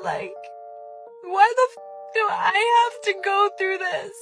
like, why the do I have to go through this?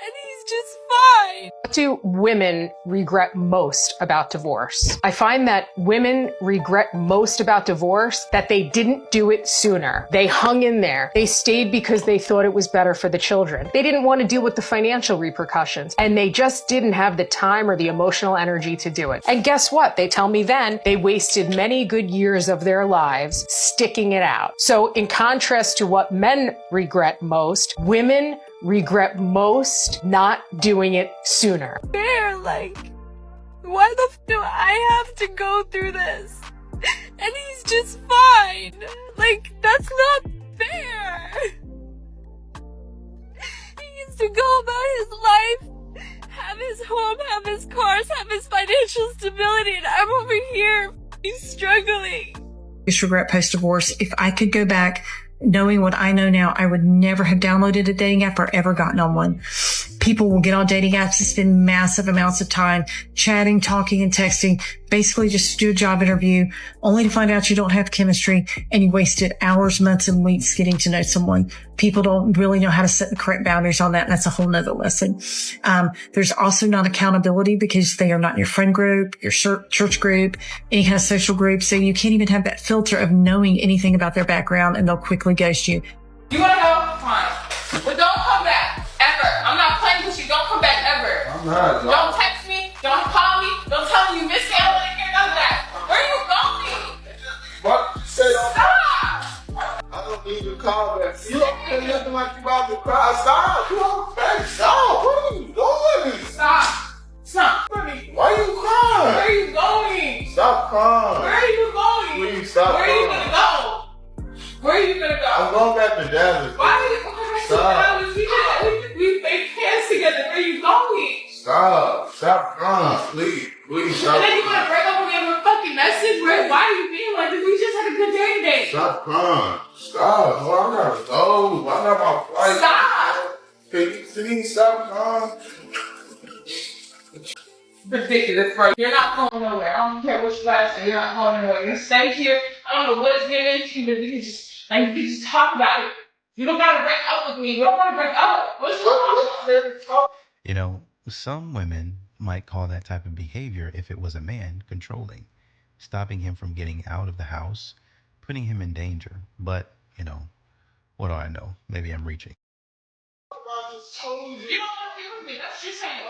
And he's just fine. What do women regret most about divorce? I find that women regret most about divorce that they didn't do it sooner. They hung in there. They stayed because they thought it was better for the children. They didn't want to deal with the financial repercussions, and they just didn't have the time or the emotional energy to do it. And guess what? They tell me then they wasted many good years of their lives sticking it out. So in contrast to what men regret most, women regret most not doing it sooner. Fair, like, why the do I have to go through this? And he's just fine. Like, that's not fair. He needs to go about his life, have his home, have his cars, have his financial stability, and I'm over here struggling. Biggest regret post-divorce. If I could go back, knowing what I know now, I would never have downloaded a dating app or ever gotten on one. People will get on dating apps and spend massive amounts of time chatting, talking, and texting, basically just to do a job interview, only to find out you don't have chemistry and you wasted hours, months, and weeks getting to know someone. People don't really know how to set the correct boundaries on that, and that's a whole nother lesson. There's also not accountability because they are not in your friend group, your church group, any kind of social group, so you can't even have that filter of knowing anything about their background, and they'll quickly ghost you. You wanna go? Fine. But don't come back, ever. I'm not playing with you. Don't come back ever. I'm not. Don't text me. Don't call me. Don't tell me you miss me. I don't want to hear none of that. Where are you going? What you said? Stop. I don't need to call back. You up there looking like you about to cry. Stop. You on back. Stop. What are you doing? Stop. Stop. Why you crying? Where are you going? Stop crying. Where are you going? Please stop Where are you crying. gonna go? Where are you gonna go? I'm going back to Dallas. Why are you going Stop. to Dallas? We made plans together. Where are you going? Stop. Stop crying. Please. Please stop. And then you wanna break up with me over a fucking message? Why are you being like this? We just had a good day today. Stop crying. Stop. Well, I gotta go. I got my flight. Stop. Can you please stop crying? Ridiculous, bro. You're not going nowhere. I don't care what you guys say. You're not going nowhere. You stay here. I don't know what it's getting into, but you can just talk about it. You don't gotta break up with me. You don't wanna break up. What's wrong? You know, some women might call that type of behavior, if it was a man, controlling, stopping him from getting out of the house, putting him in danger. But, you know, what do I know? Maybe I'm reaching. I just told you. You don't wanna be with me. That's just saying.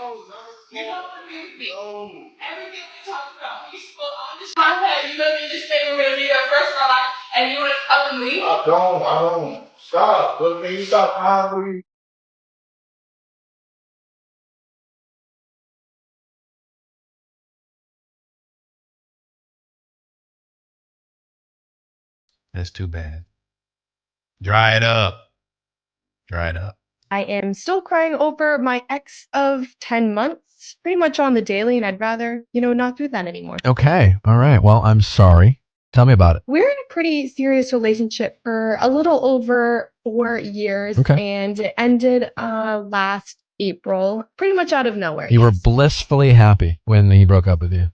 You don't wanna be with me. No. Everything we talked about, you spoke on this podcast. You know me just saying we're gonna be there first in our life, and you wanna tell me? I don't. Stop. Look, can you stop crying, please? That's too bad. Dry it up. Dry it up. I am still crying over my ex of 10 months, pretty much on the daily, and I'd rather, not do that anymore. Okay. All right. Well, I'm sorry. Tell me about it. We're in a pretty serious relationship for a little over 4 years, Okay. and it ended last April, pretty much out of nowhere. You were yes. blissfully happy when he broke up with you.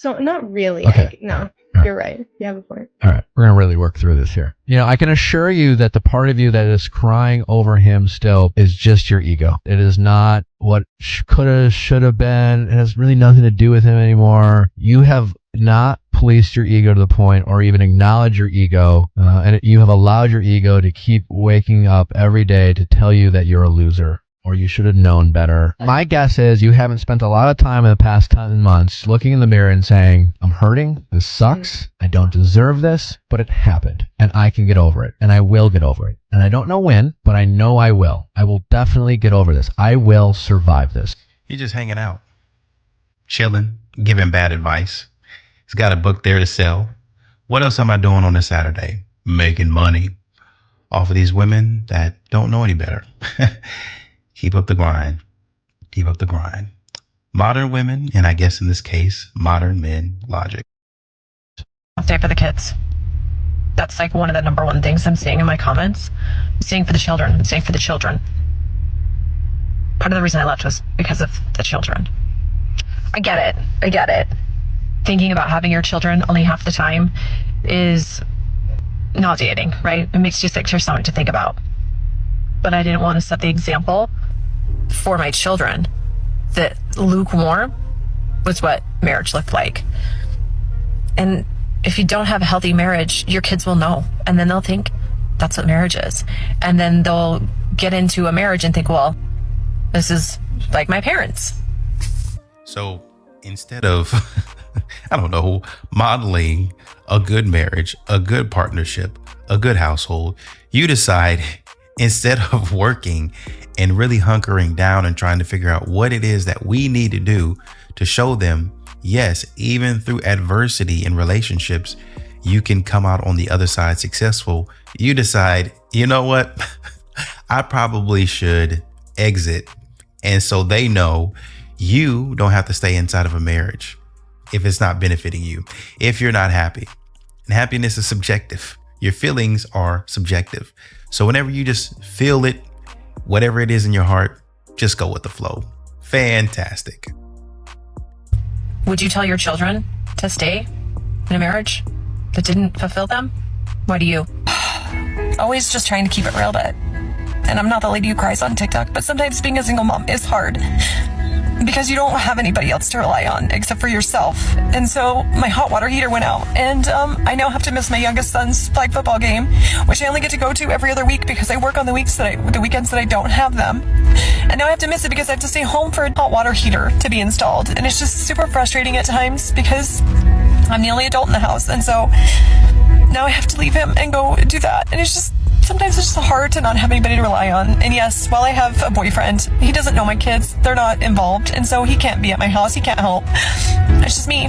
Not really. Okay. No, Right. you're right. You have a point. All right. We're going to really work through this here. I can assure you that the part of you that is crying over him still is just your ego. It is not what could have, should have been. It has really nothing to do with him anymore. You have not policed your ego to the point or even acknowledged your ego. And you have allowed your ego to keep waking up every day to tell you that you're a loser. Or you should have known better. My guess is you haven't spent a lot of time in the past 10 months looking in the mirror and saying, I'm hurting, this sucks, I don't deserve this, but it happened, and I can get over it, and I will get over it. And I don't know when, but I know I will. I will definitely get over this. I will survive this. He's just hanging out, chilling, giving bad advice. He's got a book there to sell. What else am I doing on a Saturday? Making money off of these women that don't know any better. Keep up the grind. Keep up the grind. Modern women, and I guess in this case, modern men logic. I'm staying for the kids. That's like one of the number one things I'm seeing in my comments. I'm staying for the children. I'm staying for the children. Part of the reason I left was because of the children. I get it. Thinking about having your children only half the time is nauseating, right? It makes you sick to your stomach to think about. But I didn't want to set the example for my children that lukewarm was what marriage looked like. And if you don't have a healthy marriage, your kids will know. And then they'll think that's what marriage is. And then they'll get into a marriage and think, well, this is like my parents. So instead of, I don't know, modeling a good marriage, a good partnership, a good household, you decide instead of working and really hunkering down and trying to figure out what it is that we need to do to show them, yes, even through adversity in relationships, you can come out on the other side successful. You decide, you know what? I probably should exit. And so they know you don't have to stay inside of a marriage if it's not benefiting you, if you're not happy. And happiness is subjective. Your feelings are subjective. So whenever you just feel it, whatever it is in your heart, just go with the flow. Fantastic. Would you tell your children to stay in a marriage that didn't fulfill them? Why do you? Always just trying to keep it real, but, and I'm not the lady who cries on TikTok, but sometimes being a single mom is hard because you don't have anybody else to rely on except for yourself. And so my hot water heater went out, and I now have to miss my youngest son's flag football game, which I only get to go to every other week because I work on the weekends that I don't have them. And now I have to miss it because I have to stay home for a hot water heater to be installed. And it's just super frustrating at times because I'm the only adult in the house. And so now I have to leave him and go do that. And it's just, sometimes it's just hard to not have anybody to rely on. And yes, while I have a boyfriend, he doesn't know my kids. They're not involved. And so he can't be at my house. He can't help. It's just me.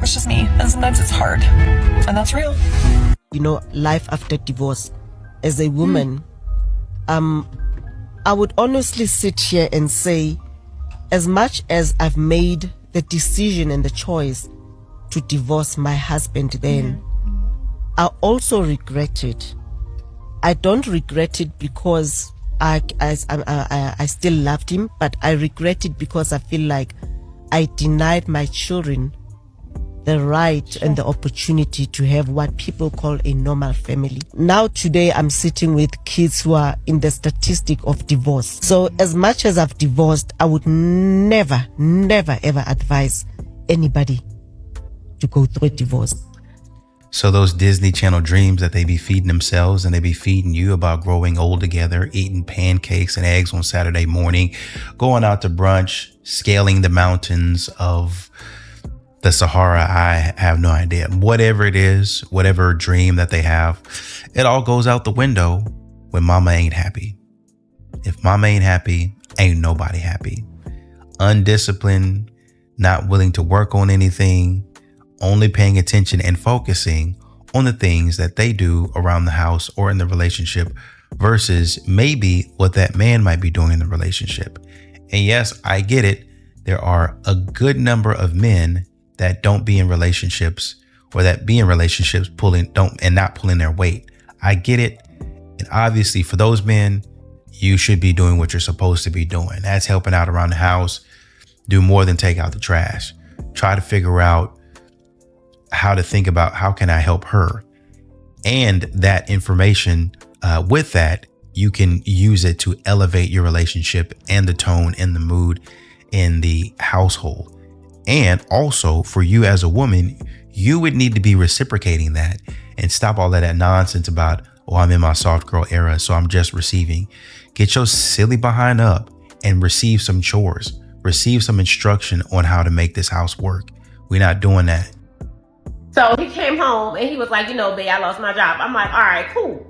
It's just me. And sometimes it's hard. And that's real. You know, life after divorce. As a woman, I would honestly sit here and say, as much as I've made the decision and the choice to divorce my husband then, I also regret it. I don't regret it because I still loved him, but I regret it because I feel like I denied my children the right and the opportunity to have what people call a normal family. Now today I'm sitting with kids who are in the statistic of divorce. So as much as I've divorced, I would never ever advise anybody to go through a divorce. So those Disney Channel dreams that they be feeding themselves and they be feeding you about growing old together, eating pancakes and eggs on Saturday morning, going out to brunch, scaling the mountains of the Sahara, I have no idea. Whatever it is, whatever dream that they have, it all goes out the window when mama ain't happy. If mama ain't happy, ain't nobody happy. Undisciplined, not willing to work on anything, only paying attention and focusing on the things that they do around the house or in the relationship versus maybe what that man might be doing in the relationship. And yes, I get it. There are a good number of men that don't be in relationships or that be in relationships not pulling their weight. I get it. And obviously for those men, you should be doing what you're supposed to be doing. That's helping out around the house. Do more than take out the trash. Try to figure out how to think about how can I help her, and that information with that, you can use it to elevate your relationship and the tone and the mood in the household. And also for you as a woman, you would need to be reciprocating that and stop all that nonsense about, oh, I'm in my soft girl era, so I'm just receiving. Get your silly behind up and receive some chores, receive some instruction on how to make this house work. We're not doing that. So he came home and he was like, you know, babe, I lost my job. I'm like, all right, cool.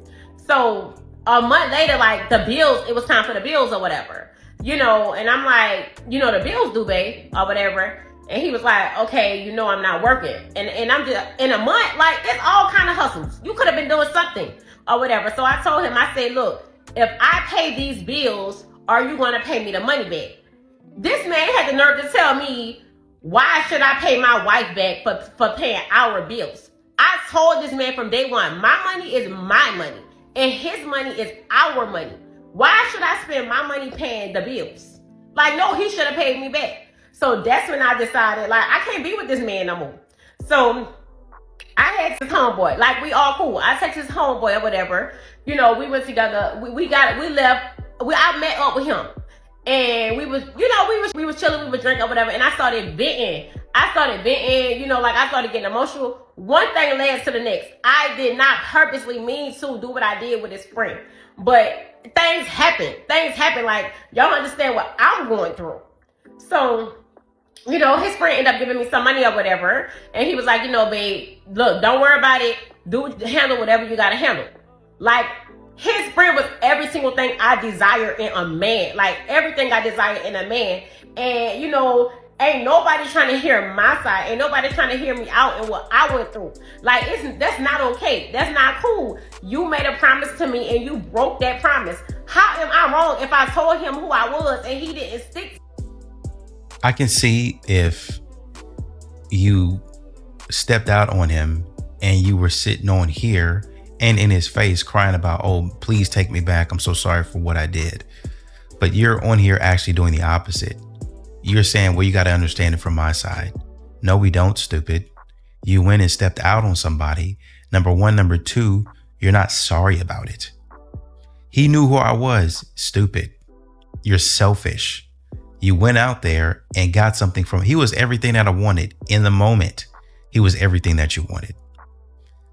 So a month later, like the bills, it was time for the bills or whatever, you know, and I'm like, you know, the bills due, babe, or whatever. And he was like, okay, you know, I'm not working. And I'm just in a month, like it's all kind of hustles. You could have been doing something or whatever. So I told him, I said, look, if I pay these bills, are you going to pay me the money back? This man had the nerve to tell me, why should I pay my wife back for paying our bills? I told this man from day one, my money is my money and his money is our money. Why should I spend my money paying the bills? Like, no, he should have paid me back. So that's when I decided, like, I can't be with this man no more. So I had this homeboy, like we all cool. I texted his homeboy or whatever. You know, we went together. We left. I met up with him, and we was chilling. We was drinking or whatever. And I started venting. You know, like I started getting emotional. One thing led to the next. I did not purposely mean to do what I did with his friend, but things happen. Like y'all understand what I'm going through. So, you know, his friend ended up giving me some money or whatever. And he was like, you know, babe, look, don't worry about it. Handle whatever you got to handle. Like, his friend was every single thing I desire in a man. Like, everything I desire in a man. And, you know, ain't nobody trying to hear my side. Ain't nobody trying to hear me out and what I went through. Like, that's not okay. That's not cool. You made a promise to me and you broke that promise. How am I wrong if I told him who I was and he didn't stick to? I can see if you stepped out on him and you were sitting on here and in his face crying about, oh, please take me back. I'm so sorry for what I did. But you're on here actually doing the opposite. You're saying, well, you got to understand it from my side. No, we don't, stupid. You went and stepped out on somebody. Number one. Number two, you're not sorry about it. He knew who I was. Stupid. You're selfish. You went out there and got something from him. He was everything that I wanted in the moment. He was everything that you wanted.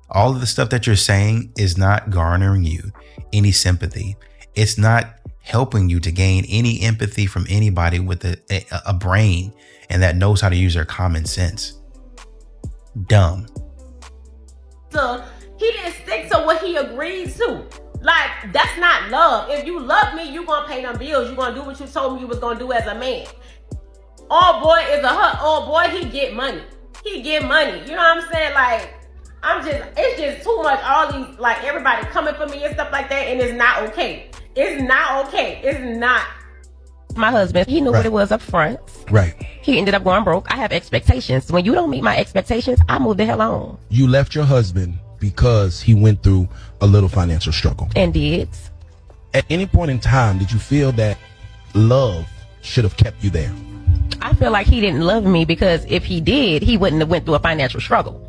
All of the stuff that you're saying is not garnering you any sympathy. It's not helping you to gain any empathy from anybody with a brain and that knows how to use their common sense. Dumb. So he didn't stick to what he agreed to. Like, that's not love. If you love me, you gonna pay them bills. You gonna do what you told me you was gonna do as a man. All boy is all boy, he get money. You know what I'm saying? Like, it's just too much. All these, like, everybody coming for me and stuff like that, and it's not okay. It's not. My husband, he knew what it was up front. Right. He ended up going broke. I have expectations. When you don't meet my expectations, I move the hell on. You left your husband because he went through a little financial struggle. And did. At any point in time, did you feel that love should have kept you there? I feel like he didn't love me because if he did, he wouldn't have went through a financial struggle.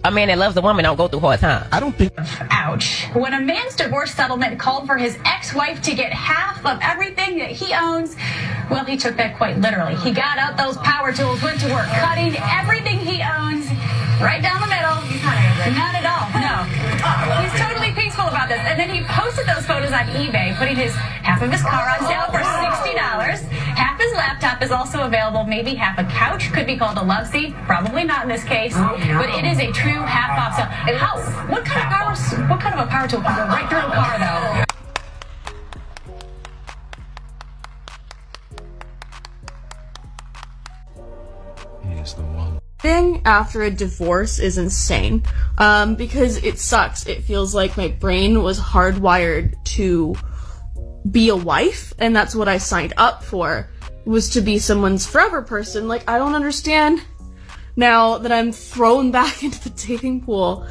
A man that loves a woman don't go through hard times. I don't think. Ouch. When a man's divorce settlement called for his ex-wife to get half of everything that he owns, well, he took that quite literally. He got out those power tools, went to work, cutting everything he owns right down the middle. He's not angry. Not at all, no. He's totally peaceful about this. And then he posted those photos on eBay, putting half of his car on sale for $60. Half his laptop is also available. Maybe half a couch. Could be called a love seat. Probably not in this case. But it is a true half off sale. What kind of a power tool can go right through a car, though? He's the one. Thing after a divorce is insane because it sucks. It feels like my brain was hardwired to be a wife, and that's what I signed up for, was to be someone's forever person. Like, I don't understand now that I'm thrown back into the dating pool.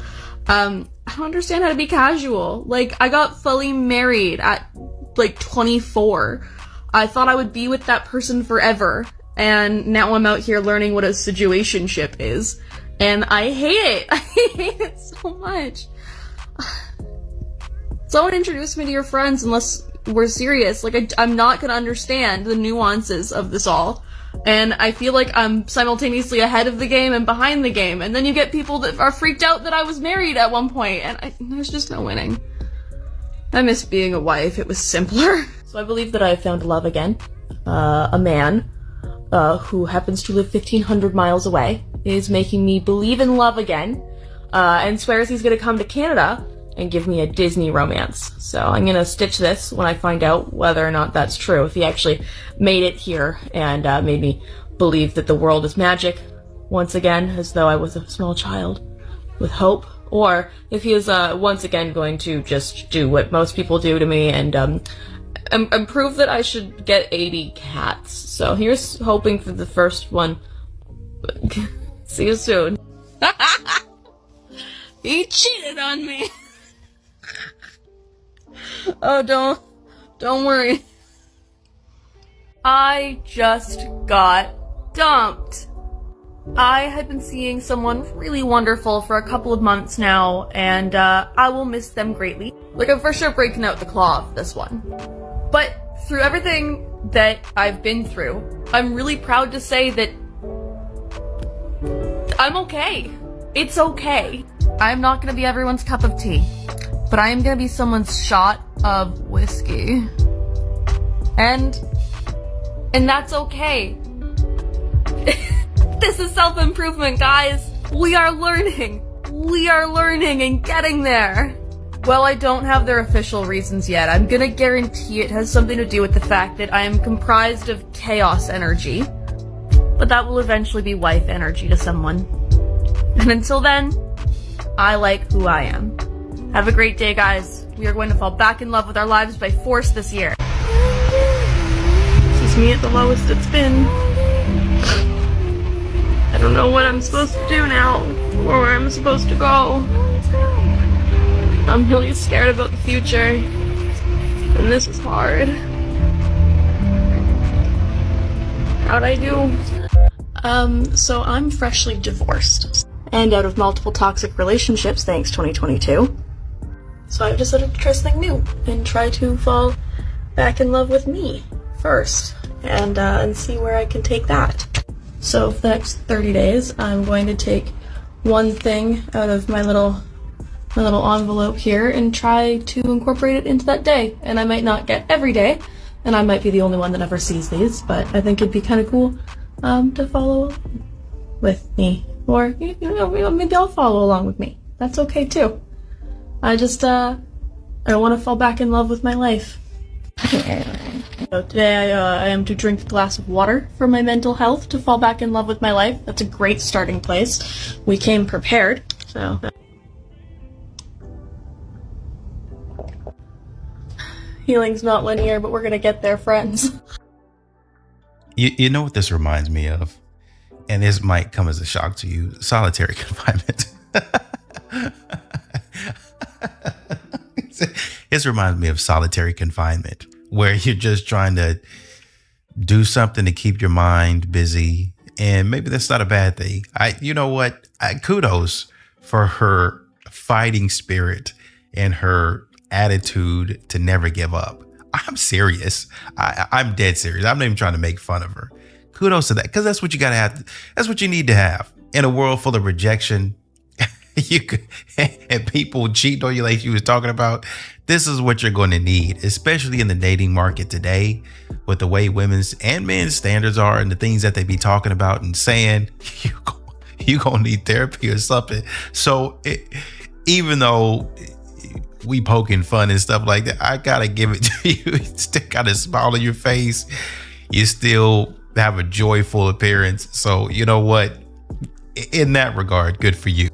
I don't understand how to be casual. Like, I got fully married at like 24. I thought I would be with that person forever. And now I'm out here learning what a situationship is. And I hate it. I hate it so much. Don't introduce me to your friends unless we're serious. Like, I'm not gonna understand the nuances of this all. And I feel like I'm simultaneously ahead of the game and behind the game. And then you get people that are freaked out that I was married at one point. And there's just no winning. I miss being a wife. It was simpler. So I believe that I have found love again. A man who happens to live 1,500 miles away, is making me believe in love again, and swears he's gonna come to Canada and give me a Disney romance. So I'm gonna stitch this when I find out whether or not that's true, if he actually made it here and made me believe that the world is magic once again, as though I was a small child with hope, or if he is once again going to just do what most people do to me and prove that I should get 80 cats. So here's hoping for the first one. See you soon. He cheated on me. Oh, don't worry. I just got dumped. I had been seeing someone really wonderful for a couple of months now, and I will miss them greatly. Like, I'm for sure breaking out the claw of this one. But through everything that I've been through, I'm really proud to say that I'm okay. It's okay. I'm not gonna be everyone's cup of tea, but I am gonna be someone's shot of whiskey. And that's okay. This is self-improvement, guys. We are learning. We are learning and getting there. Well, I don't have their official reasons yet. I'm gonna guarantee it has something to do with the fact that I am comprised of chaos energy. But that will eventually be wife energy to someone. And until then, I like who I am. Have a great day, guys. We are going to fall back in love with our lives by force this year. This is me at the lowest it's been. I don't know what I'm supposed to do now, or where I'm supposed to go. I'm really scared about the future, and this is hard. How'd I do? So I'm freshly divorced, and out of multiple toxic relationships, thanks 2022. So I've decided to try something new, and try to fall back in love with me first, and see where I can take that. So for the next 30 days, I'm going to take one thing out of my little envelope here and try to incorporate it into that day. And I might not get every day, and I might be the only one that ever sees these, but I think it'd be kind of cool to follow with me. Or, you know, maybe I'll follow along with me. That's okay too. I want to fall back in love with my life. So today I am to drink a glass of water for my mental health to fall back in love with my life. That's a great starting place. We came prepared, so. Healing's not linear, but we're gonna get there, friends. You know what this reminds me of? And this might come as a shock to you. Solitary confinement. This reminds me of solitary confinement, where you're just trying to do something to keep your mind busy. And maybe that's not a bad thing. You know what? Kudos for her fighting spirit and her attitude to never give up. I'm serious. I'm dead serious. I'm not even trying to make fun of her. Kudos to that, because that's what you gotta have. That's what you need to have in a world full of rejection. And people cheating on you like you was talking about. This is what you're going to need, especially in the dating market today, with the way women's and men's standards are and the things that they be talking about and saying. You gonna need therapy or something. So even though we poking fun and stuff like that, I gotta give it to you. You still got a smile on your face. You still have a joyful appearance. So you know what? In that regard, good for you.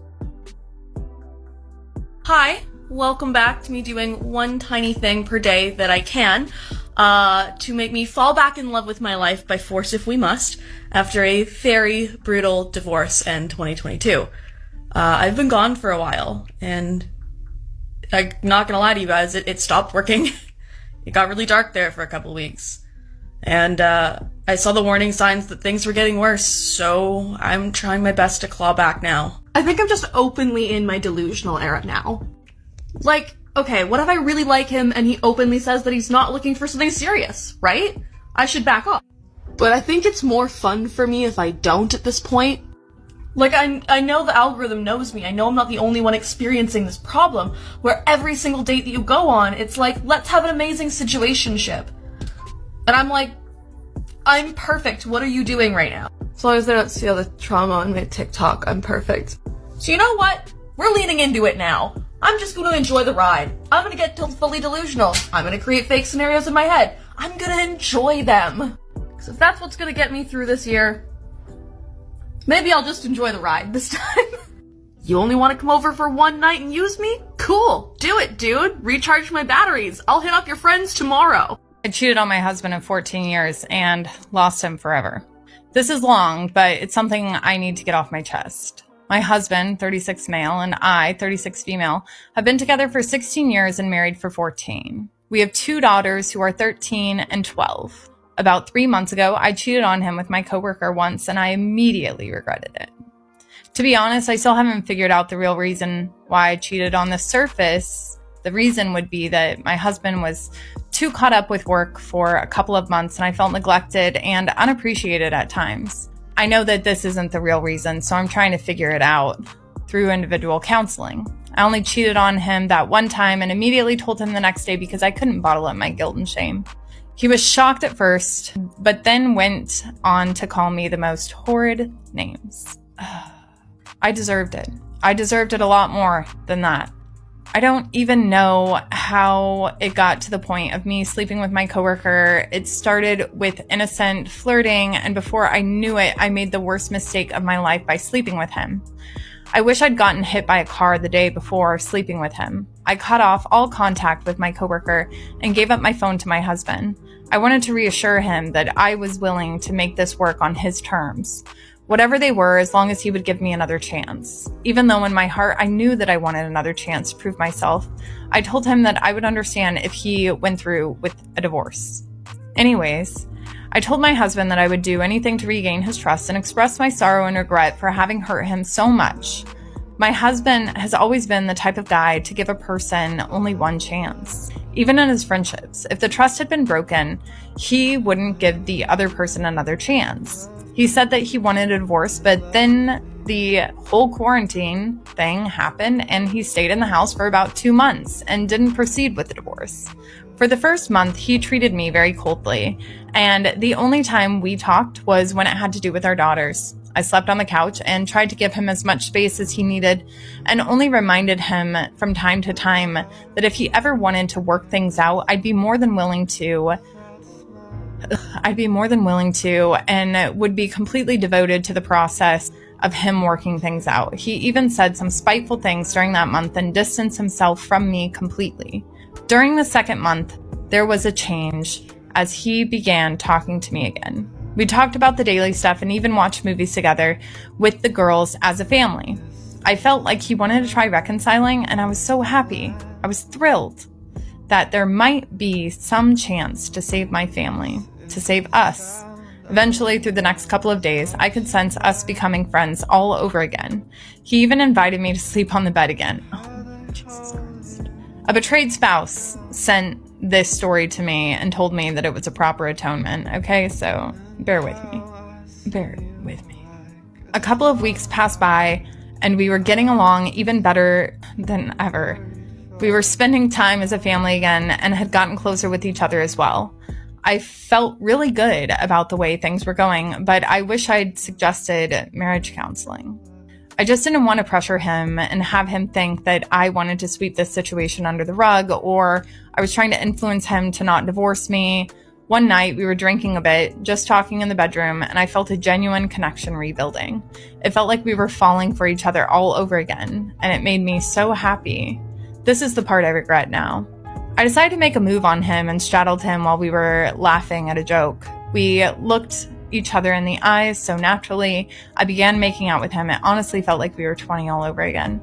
Hi, welcome back to me doing one tiny thing per day that I can to make me fall back in love with my life by force if we must, after a very brutal divorce in 2022. I've been gone for a while, and I'm not gonna lie to you guys, it stopped working. It got really dark there for a couple weeks. And I saw the warning signs that things were getting worse, so I'm trying my best to claw back now. I think I'm just openly in my delusional era now. Like, okay, what if I really like him and he openly says that he's not looking for something serious, right? I should back off. But I think it's more fun for me if I don't at this point. Like, I know the algorithm knows me. I know I'm not the only one experiencing this problem, where every single date that you go on, it's like, let's have an amazing situationship. And I'm like, I'm perfect. What are you doing right now? As long as they don't see all the trauma on my TikTok, I'm perfect. So you know what? We're leaning into it now. I'm just going to enjoy the ride. I'm going to get fully delusional. I'm going to create fake scenarios in my head. I'm going to enjoy them. Because if that's what's going to get me through this year, maybe I'll just enjoy the ride this time. You only want to come over for one night and use me? Cool. Do it, dude. Recharge my batteries. I'll hit up your friends tomorrow. I cheated on my husband of 14 years and lost him forever. This is long, but it's something I need to get off my chest. My husband, 36 male, and I, 36 female, have been together for 16 years and married for 14. We have 2 daughters who are 13 and 12. About 3 months ago, I cheated on him with my coworker once, and I immediately regretted it. To be honest, I still haven't figured out the real reason why I cheated. On the surface, the reason would be that my husband was too caught up with work for a couple of months, and I felt neglected and unappreciated at times. I know that this isn't the real reason, so I'm trying to figure it out through individual counseling. I only cheated on him that one time and immediately told him the next day because I couldn't bottle up my guilt and shame. He was shocked at first, but then went on to call me the most horrid names. I deserved it. I deserved it a lot more than that. I don't even know how it got to the point of me sleeping with my coworker. It started with innocent flirting, and before I knew it, I made the worst mistake of my life by sleeping with him. I wish I'd gotten hit by a car the day before sleeping with him. I cut off all contact with my coworker and gave up my phone to my husband. I wanted to reassure him that I was willing to make this work on his terms, whatever they were, as long as he would give me another chance. Even though in my heart I knew that I wanted another chance to prove myself, I told him that I would understand if he went through with a divorce. Anyways, I told my husband that I would do anything to regain his trust and express my sorrow and regret for having hurt him so much. My husband has always been the type of guy to give a person only one chance. Even in his friendships, if the trust had been broken, he wouldn't give the other person another chance. He said that he wanted a divorce, but then the whole quarantine thing happened and he stayed in the house for about 2 months and didn't proceed with the divorce. For the first month, he treated me very coldly, and the only time we talked was when it had to do with our daughters. I slept on the couch and tried to give him as much space as he needed, and only reminded him from time to time that if he ever wanted to work things out, I'd be more than willing to, and would be completely devoted to the process of him working things out. He even said some spiteful things during that month and distanced himself from me completely. During the second month, there was a change as he began talking to me again. We talked about the daily stuff and even watched movies together with the girls as a family. I felt like he wanted to try reconciling, and I was so happy. I was thrilled that there might be some chance to save my family, to save us. Eventually, through the next couple of days, I could sense us becoming friends all over again. He even invited me to sleep on the bed again. Oh, Jesus Christ. A betrayed spouse sent this story to me and told me that it was a proper atonement. Okay, so bear with me. Bear with me. A couple of weeks passed by, and we were getting along even better than ever. We were spending time as a family again and had gotten closer with each other as well. I felt really good about the way things were going, but I wish I'd suggested marriage counseling. I just didn't want to pressure him and have him think that I wanted to sweep this situation under the rug, or I was trying to influence him to not divorce me. One night we were drinking a bit, just talking in the bedroom, and I felt a genuine connection rebuilding. It felt like we were falling for each other all over again, and it made me so happy. This is the part I regret now. I decided to make a move on him and straddled him while we were laughing at a joke. We looked each other in the eyes so naturally. I began making out with him. It honestly felt like we were 20 all over again.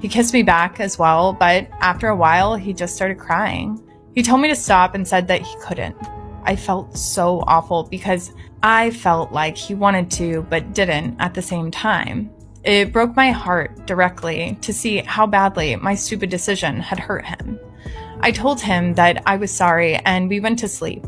He kissed me back as well, but after a while, he just started crying. He told me to stop and said that he couldn't. I felt so awful because I felt like he wanted to, but didn't at the same time. It broke my heart directly to see how badly my stupid decision had hurt him. I told him that I was sorry and we went to sleep.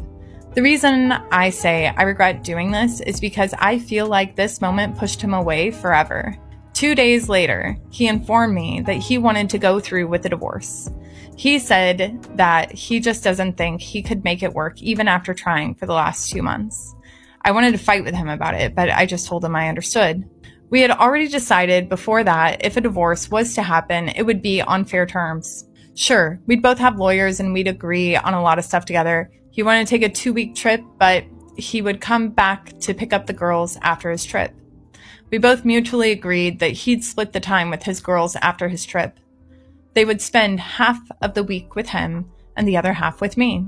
The reason I say I regret doing this is because I feel like this moment pushed him away forever. 2 days later, he informed me that he wanted to go through with the divorce. He said that he just doesn't think he could make it work even after trying for the last 2 months. I wanted to fight with him about it, but I just told him I understood. We had already decided before that if a divorce was to happen, it would be on fair terms. Sure, we'd both have lawyers and we'd agree on a lot of stuff together. He wanted to take a 2-week trip, but he would come back to pick up the girls after his trip. We both mutually agreed that he'd split the time with his girls after his trip. They would spend half of the week with him and the other half with me.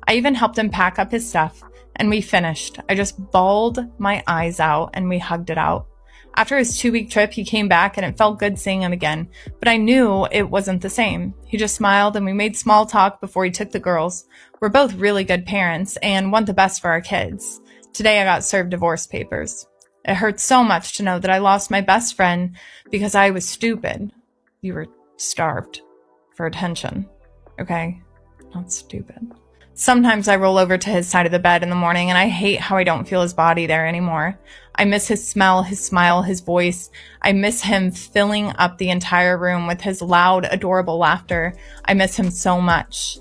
I even helped him pack up his stuff, and we finished. I just bawled my eyes out and we hugged it out. After his 2-week trip, he came back and it felt good seeing him again, but I knew it wasn't the same. He just smiled and we made small talk before he took the girls. We're both really good parents and want the best for our kids. Today I got served divorce papers. It hurts so much to know that I lost my best friend because I was stupid. You were starved for attention, okay? Not stupid. Sometimes I roll over to his side of the bed in the morning and I hate how I don't feel his body there anymore. I miss his smell, his smile, his voice. I miss him filling up the entire room with his loud, adorable laughter. I miss him so much.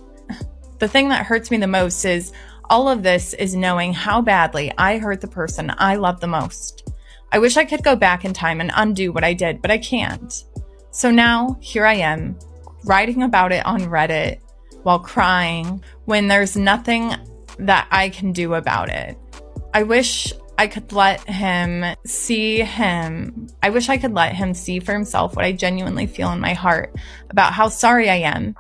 The thing that hurts me the most is all of this is knowing how badly I hurt the person I love the most. I wish I could go back in time and undo what I did, but I can't. So now, here I am, writing about it on Reddit while crying when there's nothing that I can do about it. I wish I could let him see for himself what I genuinely feel in my heart about how sorry I am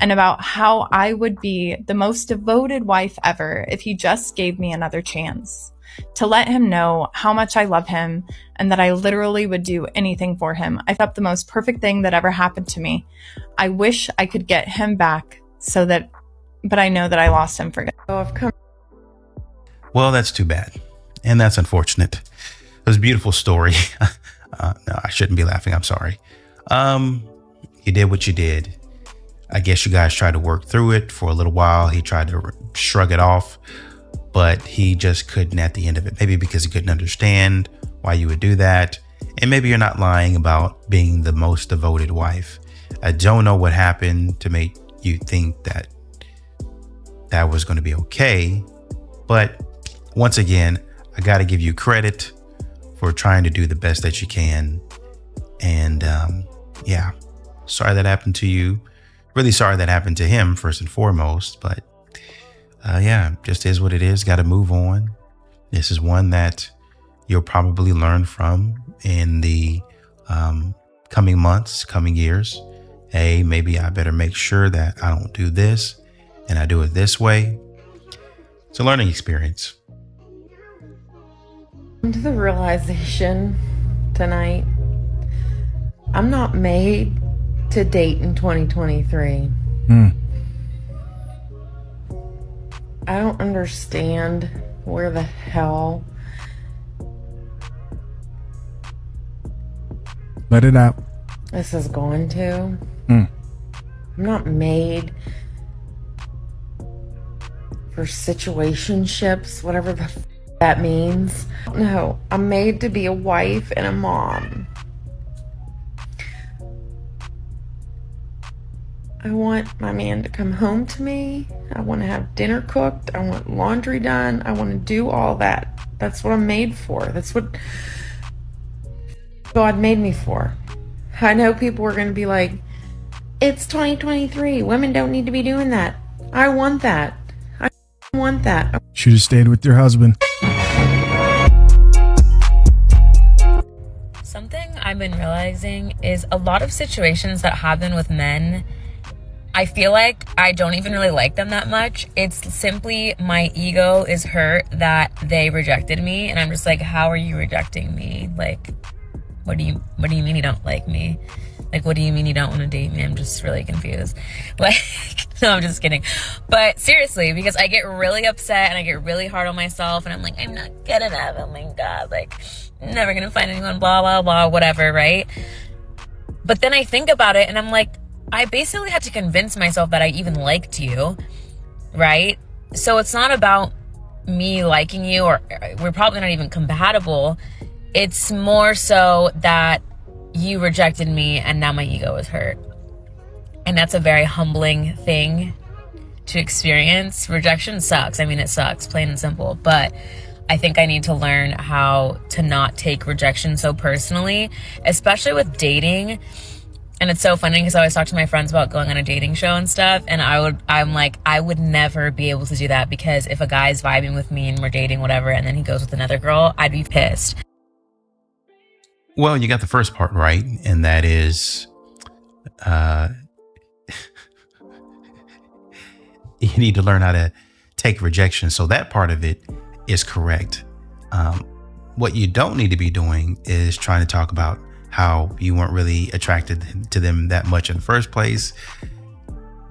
and about how I would be the most devoted wife ever if he just gave me another chance. To let him know how much I love him and that I literally would do anything for him. I thought the most perfect thing that ever happened to me. I wish I could get him back but I know that I lost him for good. Well, that's too bad. And that's unfortunate. It was a beautiful story. No, I shouldn't be laughing. I'm sorry. You did what you did. I guess you guys tried to work through it for a little while. He tried to shrug it off, but he just couldn't at the end of it. Maybe because he couldn't understand why you would do that. And maybe you're not lying about being the most devoted wife. I don't know what happened to make you think that that was going to be okay. But once again, I got to give you credit for trying to do the best that you can. And yeah, sorry that happened to you. Really sorry that happened to him first and foremost. But yeah, just is what it is. Got to move on. This is one that you'll probably learn from in the coming months, coming years. Hey, maybe I better make sure that I don't do this and I do it this way. It's a learning experience. To the realization tonight, I'm not made to date in 2023. I don't understand where the hell. Let it out. This is going to. I'm not made for situationships, whatever the that means. No, I'm made to be a wife and a mom. I want my man to come home to me. I want to have dinner cooked. I want laundry done. I want to do all that. That's what I'm made for. That's what God made me for. I know people are going to be like, it's 2023. Women don't need to be doing that. I want that. I want that. Should have stayed with your husband. Something I've been realizing is a lot of situations that happen with men, I feel like I don't even really like them that much. It's simply my ego is hurt that they rejected me, and I'm just like, how are you rejecting me? Like, what do you mean you don't like me? Like, what do you mean you don't want to date me? I'm just really confused. Like, no, I'm just kidding. But seriously, because I get really upset and I get really hard on myself, and I'm like, I'm not good enough. Oh my God, like, I'm never gonna find anyone, blah, blah, blah, whatever, right? But then I think about it and I'm like, I basically had to convince myself that I even liked you, right? So it's not about me liking you, or we're probably not even compatible. It's more so that you rejected me and now my ego is hurt. And that's a very humbling thing to experience. Rejection sucks. I mean, it sucks, plain and simple. But I think I need to learn how to not take rejection so personally, especially with dating. And it's so funny because I always talk to my friends about going on a dating show and stuff. And I'm like, I would never be able to do that, because if a guy's vibing with me and we're dating, whatever, and then he goes with another girl, I'd be pissed. Well, you got the first part right, and that is you need to learn how to take rejection. So that part of it is correct. what you don't need to be doing is trying to talk about how you weren't really attracted to them that much in the first place.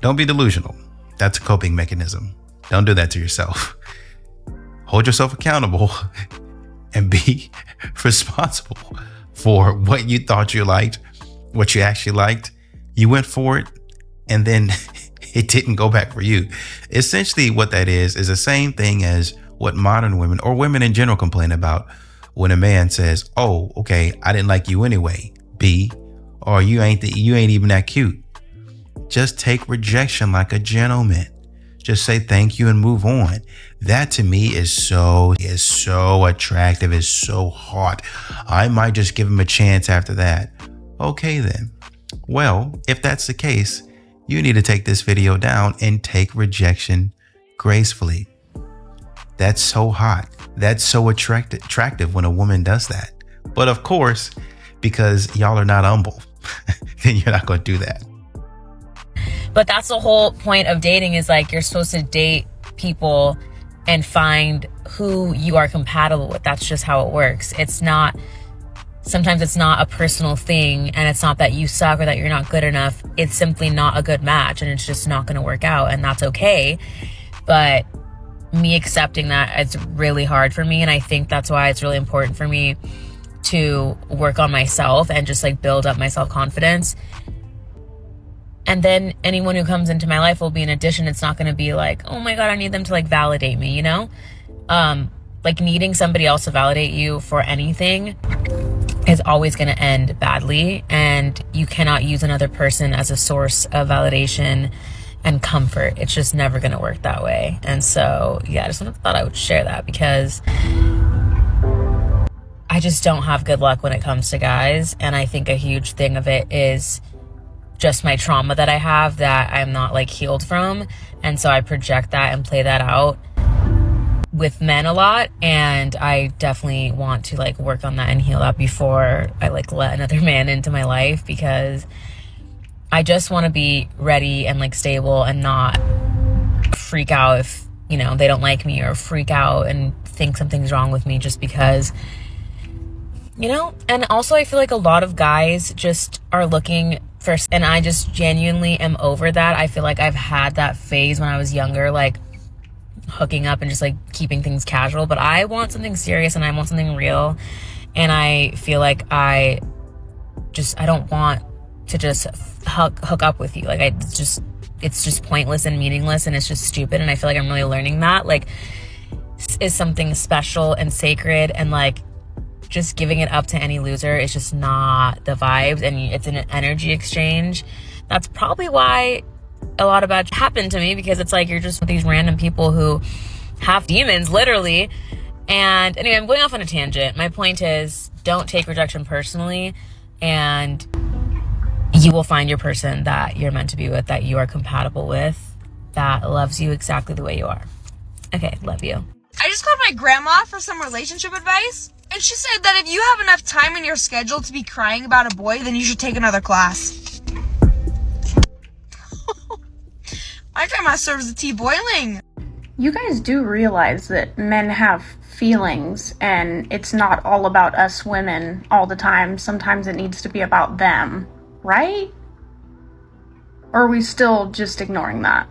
Don't be delusional. That's a coping mechanism. Don't do that to yourself. Hold yourself accountable and be responsible for what you thought you liked, what you actually liked. You went for it, and then it didn't go back for you. Essentially, what that is the same thing as what modern women or women in general complain about when a man says, "Oh, okay, I didn't like you anyway, B," or you ain't even that cute. Just take rejection like a gentleman. Just say thank you and move on. That to me is so attractive, is so hot. I might just give him a chance after that. Okay then. Well, if that's the case, you need to take this video down and take rejection gracefully. That's so hot. That's so attractive when a woman does that. But of course, because y'all are not humble, then you're not going to do that. But that's the whole point of dating, is like you're supposed to date people and find who you are compatible with. That's just how it works. Sometimes it's not a personal thing, and it's not that you suck or that you're not good enough. It's simply not a good match, and it's just not going to work out, and that's okay. But me accepting that, it's really hard for me, and I think that's why it's really important for me to work on myself and just like build up my self-confidence. And then anyone who comes into my life will be an addition. It's not going to be like, oh my God, I need them to like validate me, you know? Like needing somebody else to validate you for anything is always going to end badly. And you cannot use another person as a source of validation and comfort. It's just never going to work that way. And so, yeah, I just thought I would share that, because I just don't have good luck when it comes to guys. And I think a huge thing of it is just my trauma that I have that I'm not like healed from. And so I project that and play that out with men a lot. And I definitely want to like work on that and heal that before I like let another man into my life, because I just want to be ready and like stable and not freak out if, you know, they don't like me, or freak out and think something's wrong with me just because, you know. And also I feel like a lot of guys just are looking for, and I just genuinely am over that. I feel like I've had that phase when I was younger, like hooking up and just like keeping things casual, but I want something serious and I want something real. And I feel like I don't want to just hook up with you. Like it's just pointless and meaningless, and it's just stupid. And I feel like I'm really learning that like is something special and sacred, and like just giving it up to any loser is just not the vibes, and it's an energy exchange. That's probably why a lot of bad happened to me, because it's like you're just with these random people who have demons, literally. And anyway, I'm going off on a tangent. My point is, don't take rejection personally, and you will find your person that you're meant to be with, that you are compatible with, that loves you exactly the way you are. Okay, love you. I just called my grandma for some relationship advice, and she said that if you have enough time in your schedule to be crying about a boy, then you should take another class. My grandma serves the tea boiling. You guys do realize that men have feelings, and it's not all about us women all the time. Sometimes it needs to be about them, right? Or are we still just ignoring that?